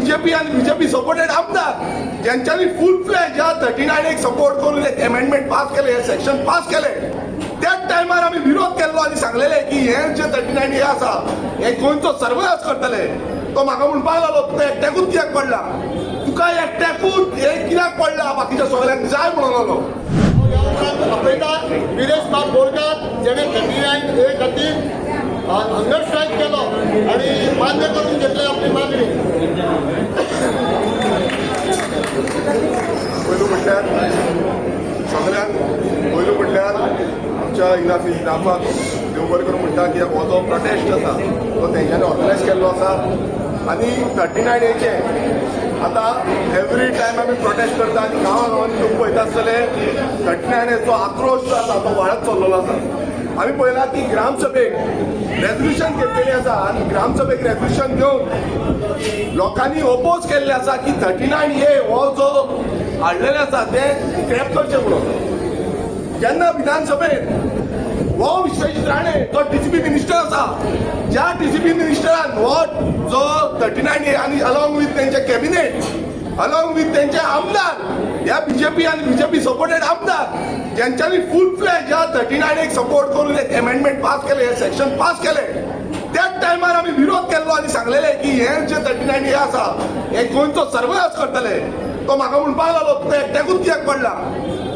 BJP आणि BJP supported आमदार ज्यांच्यानी फुल फ्लॅज या 39 सपोर्ट करून एक अमेंडमेंट पास केले, हे सेक्शन पास केले. त्याच टायमार आम्ही विरोध केलो आणि सांगलेले की हे जे 39 हे आसा हे गोंयचो सर्वनाश करतले. तो म्हाका म्हणपाक लागलो तुका एकट्याकूच कित्याक पडला, तुका एकट्याकूच हे कित्याक पडला, बाकीच्या सगळ्यांक जाय म्हणून लागलो. आपयता विरेश बाब बोरकार जेणे 39 ए खातीर हंगर स्ट्रायक केलो आणि मान्य करून घेतली आपली मागणी. पयलू म्हटल्यार सगळ्यांक पयलू म्हटल्यार आमच्या इनाफी इनाफाक देव बरें करून म्हणटा की हो जो प्रोटेस्ट आसा तो तेंच्यांनी ऑर्गनायज केल्लो आसा आनी 39 एचे आतां एवरी टायम आमी प्रोटेस्ट करता आनी गांवांनी तुम्ही पळयता आसतले 39 एचो आक्रोश जो आसा तो वाडत चल्लेलो आसा. आमी पळयलां की ग्रामसभेक रेजोल्युशन घेतलेली आसा आनी ग्रामसभेक रेजोल्युशन घेवन लोकांनी ओपोज केल्ले आसा की 39 ए हो जो हाडलेले आसा ते स्क्रॅप करचे म्हणून. जेन्ना विधानसभेत हो विश्वजीत राणे जो डीसीपी मिनिस्टर आसा, ज्या डीसीपी मिनिस्टरान हो जो 39 ए आनी अलॉंग विथ तेंचे कॅबिनेट अलॉंग विथ तेंचे आमदार या बीजेपी आणि बीजेपी सपोर्टेड आमदार ज्यांच्यानी फुल फ्लॅज या 39 सपोर्ट करून एक अमेंडमेंट पास केले, हे सेक्शन पास केले. त्याच टायमार आम्ही विरोध केलो आणि सांगलेले की हे जे 39 हे आसा हे गोंयचो सर्वनाश करतले. तो म्हाका म्हणपाक लागलो तुका एकट्याकूच कित्याक पडला,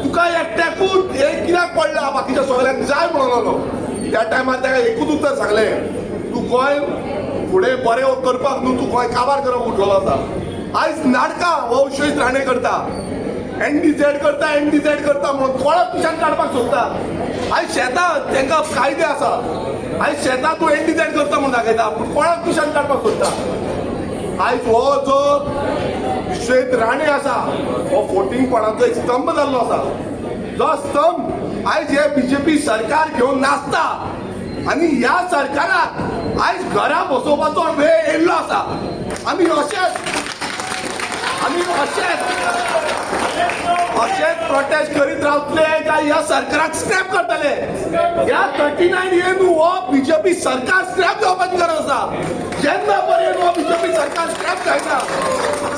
तुका एकट्याकूच हे कित्याक पडला, बाकीच्या सगळ्यांक जाय म्हणून लागलो. त्या टायमार ताका एकूच उतर सांगले तू गोंय फुडें बरें करपाक न्हू, तू गोंय काबार करप उठलेलो आसा. आयज नाटकां हो विश्वजीत राणे करता, NDZ करता म्हणून कोणाक पिशान काडपाक सोदता. आयज शेतां तांकां कायदे आसा, आयज शेतां तूं NDZ करता म्हणून दाखयता पूण कोणाक पिशान काडपाक सोदता. आयज हो जो विश्वजीत राणे आसा हो फोटिंगपणाचो एक स्तंभ जाल्लो आसा. जो स्तंभ आयज हे बीजेपी सरकार घेवन नाचता आनी ह्या सरकाराक आयज घरा बसोवपाचो वेळ येयल्लो आसा. आमी अशेंच प्रोटेस्ट करीत रावतले काय ह्या सरकाराक स्क्रॅप करतले. ह्या 39 ए न्हू हो बीजेपी सरकार स्क्रॅप जावपाची गरज आसा. जेन्ना पर्यंत हो बीजेपी सरकार स्क्रॅप जायना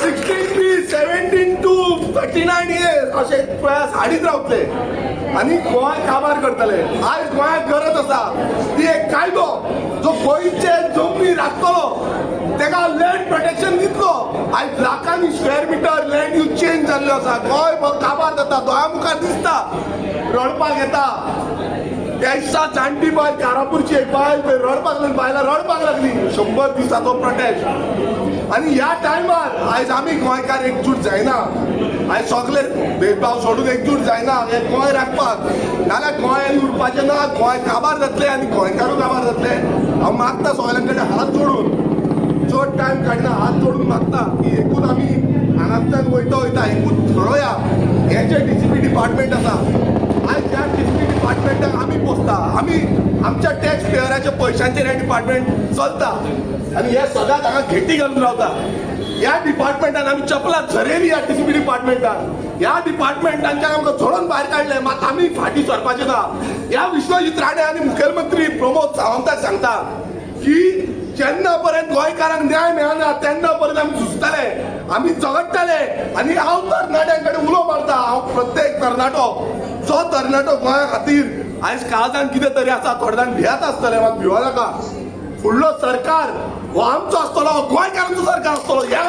16B 17 to 39 ए अशें प्रयास हाडीत रावतले आनी गोंय काबार करतले. आयज गोंयाक गरज आसा ती एक कायदो जो गोंयचे जमनी राखतलो, तेका लँड प्रोटेक्शन दितलो. आयज लाखांनी square metre land use change जाल्लो आसा. गोंय काबार जाता, दोळ्या मुखार दिसता, रडपाक येता. त्या दिसा जाणटी बायल कारापूरची एक बायल रडपाक लागली, बायलां रडपाक लागली. 100 दिसाचो प्रोटेस्ट आनी ह्या टायमार आयज आमी गोंयकार एकजूट जायना. आयज सगळे भेदभाव सोडून एकजूट जायना हे गोंय राखपाक, नाल्यार गोंय उरपाचें ना. गोंय काबार जातले आनी गोंयकारूय काबार जातले. हांव मागता सगळ्यां कडेन हात जोडून, चड टायम काडना, हात जोडून मागता की एकूच आमी हांगाच्यान वयता एकूच ठरवया. हे जे डीसीपी डिपार्टमेंट आसा आयज ह्या डीसीपी डिपार्टमेंटाक आमी पोसता, आमी आमच्या टॅक्स पेयराच्या पयशांचेर हे डिपार्टमेंट चलता आनी हे सदांच हांगा घेटी घालून रावता. ह्या डिपार्टमेंटान आमी चपलां झरेली. ह्या डीसीपी डिपार्टमेंटान ह्या डिपार्टमेंटांच्यान आमकां झोडून भायर काडले, मात आमी फाटीं सरपाचे ना. ह्या विश्वजीत राणे आनी मुखेलमंत्री प्रमोद सावंताक सांगता की जेन्ना पर्यंत गोंयकारांक न्याय मेळना तेन्ना पर्यंत आमी झुजतले, आमी झगडटले. आनी हांव तरणाट्यां कडेन उलो मारता, हांव प्रत्येक तरणाटो जो तरणाटो गोंया खातीर आयज काळजान कितें तरी आसा, थोडे जाण भियेत आसतले, मात भिवो नाका. फुडलो सरकार हो आमचो आसतलो, गोंयकारांचो सरकार आसतलो. ह्या